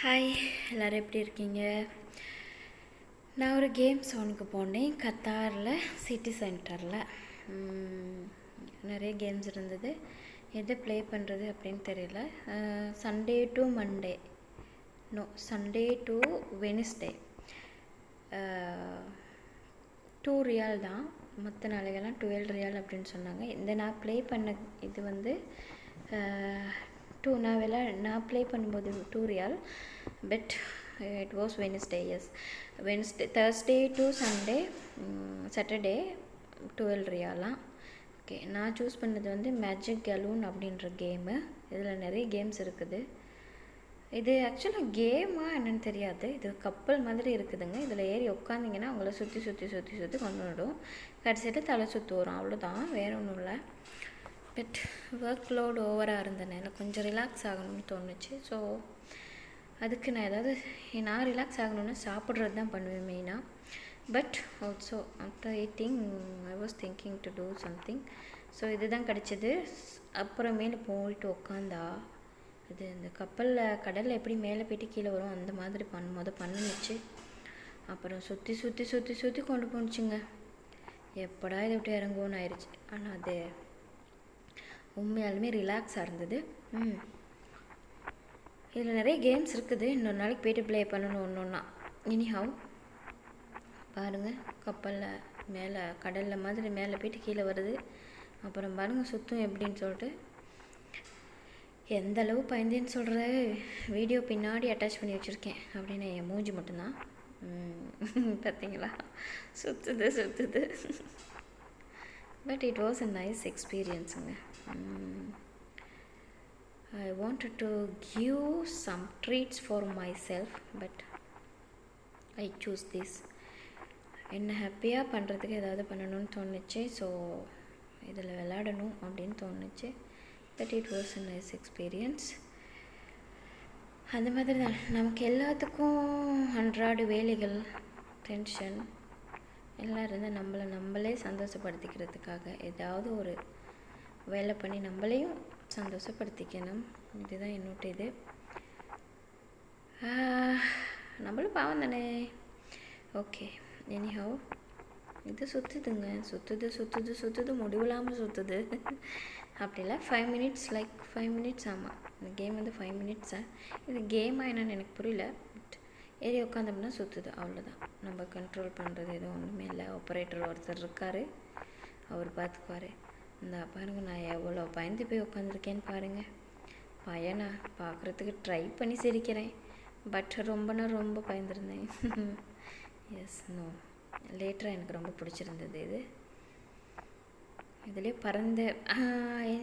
Hi, எல்லோரும் எப்படி இருக்கீங்க? நான் ஒரு கேம் ஸோனுக்கு போனேன் கத்தாரில், சிட்டி சென்டரில். நிறைய கேம்ஸ் இருந்தது. எதை ப்ளே பண்ணுறது அப்படின்னு தெரியல. Sunday to Monday, Sunday to Wednesday, 2 ரியால் தான். மற்ற நாளைகள்லாம் 12 ரியால் அப்படின்னு சொன்னாங்க. இந்த நான் ப்ளே பண்ண இது வந்து நான் ப்ளே பண்ணும்போது 2 ரியால். But it was Wednesday. Yes, Wednesday, Thursday to Sunday, Saturday 12 ரியாலாம். ஓகே, நான் சூஸ் பண்ணது வந்து மேஜிக் கலூன் அப்படின்ற கேமு. இதில் நிறைய கேம்ஸ் இருக்குது. இது ஆக்சுவலாக கேமாக என்னென்னு தெரியாது. இது கப்பல் மாதிரி இருக்குதுங்க. இதில் ஏறி உட்காந்திங்கன்னா அவங்கள சுற்றி சுற்றி சுற்றி சுற்றி கொண்டு விடும். கடைசியில் தலை சுற்றி வரும், அவ்வளோதான், வேறு ஒன்றும் இல்லை. பட் ஒர்க் லோடு ஓவராக இருந்தனால கொஞ்சம் ரிலாக்ஸ் ஆகணும்னு தோணுச்சு. ஸோ அதுக்கு நான் ரிலாக்ஸ் ஆகணும்னா சாப்பிட்றது தான் பண்ணுவேன் மெயினாக. But also after eating I was thinking to do something. So இதுதான் கிடச்சிது. அப்புறமேல போயிட்டு உட்காந்தா இது இந்த கப்பலில் கடலில் எப்படி மேலே போய்ட்டு கீழே வரும் அந்த மாதிரி பண்ணுச்சு. அப்புறம் சுற்றி சுற்றி சுற்றி சுற்றி கொண்டு போணுச்சுங்க. எப்படா இதை விட்டு இறங்குவோன்னு ஆயிடுச்சு. ஆனால் அது உண்மையாலுமே ரிலாக்ஸாக இருந்தது. இதில் நிறைய கேம்ஸ் இருக்குது. இன்னொரு நாளைக்கு போய்ட்டு ப்ளே பண்ணணும் ஒன்று ஒன்றா. எனிஹவ் பாருங்கள், கப்பலில் மேலே கடலில் மாதிரி மேலே போய்ட்டு கீழே வருது. அப்புறம் பாருங்கள் சுத்தம் எப்படின்னு சொல்லிட்டு. எந்த அளவு பயந்தேன்னு சொல்கிற வீடியோ பின்னாடி அட்டாச் பண்ணி வச்சுருக்கேன். அப்படின்னு என் மூஞ்சி மட்டும்தான். பார்த்தீங்களா, சுற்றுது. But it was a nice எக்ஸ்பீரியன்ஸுங்க. I wanted to give some treats for myself, but I choose this. என்ன ஹாப்பியாக பண்ணுறதுக்கு ஏதாவது பண்ணணும்னு தோணுச்சு. ஸோ இதில் விளையாடணும் அப்படின்னு தோணுச்சு. But it was a nice experience. அந்த மாதிரி தான் நமக்கு எல்லாத்துக்கும் அன்றாட வேலைகள், டென்ஷன் எல்லாம் இருந்தால் நம்மளே சந்தோஷப்படுத்திக்கிறதுக்காக ஏதாவது ஒரு வேலை பண்ணி நம்மளையும் சந்தோஷப்படுத்திக்கணும். இதுதான் என்னோட இது. நம்மளும் பாவம் தானே. ஓகே, எனிஹவ் இது சுற்றுது முடிவில்லாமல் சுற்றுது. அப்படிலாம் 5 மினிட்ஸ், லைக் 5 மினிட்ஸ். ஆமாம், இந்த கேம் வந்து 5 மினிட்ஸா. இது கேமாக என்னன்னு எனக்கு புரியல. பட் ஏறி உட்காந்தோம்னா சுற்றுது, அவ்வளோதான். நம்ம கண்ட்ரோல் பண்ணுறது எதுவும் ஒன்றுமே இல்லை. ஆப்ரேட்டர் ஒருத்தர் இருக்கார், அவர் பார்த்துக்குவார். இந்த பாருங்க, நான் எவ்வளோ பயந்து போய் உட்காந்துருக்கேன்னு பாருங்கள். பையனா பார்க்குறதுக்கு ட்ரை பண்ணி சிரிக்கிறேன். பட் ரொம்ப பயந்துருந்தேன். எஸ், நோ, லேட்டராக எனக்கு ரொம்ப பிடிச்சிருந்தது இது. இதுலேயே பறந்த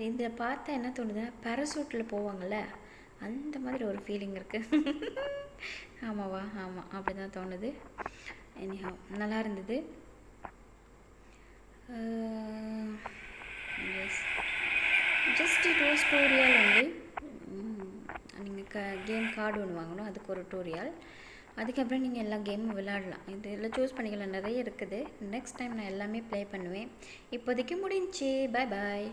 இதை பார்த்தா என்ன தோணுதுன்னா, பேராசூட்டில் போவாங்கள்ல, அந்த மாதிரி ஒரு ஃபீலிங் இருக்குது. ஆமாவா? ஆமாம், அப்படி தான் தோணுது. எனிஹவ் நல்லா இருந்தது. Yes, just it was 2 riyal only. நீங்கள் கேம் கார்டு ஒன்று வாங்கணும், அதுக்கு ஒரு 2 ரியால். அதுக்கப்புறம் நீங்கள் எல்லா கேமும் விளையாடலாம். இதில் சூஸ் பண்ணிக்கலாம், நிறைய இருக்குது. நெக்ஸ்ட் டைம் நான் எல்லாமே ப்ளே பண்ணுவேன். இப்போதைக்கு முடிஞ்சி. பாய்.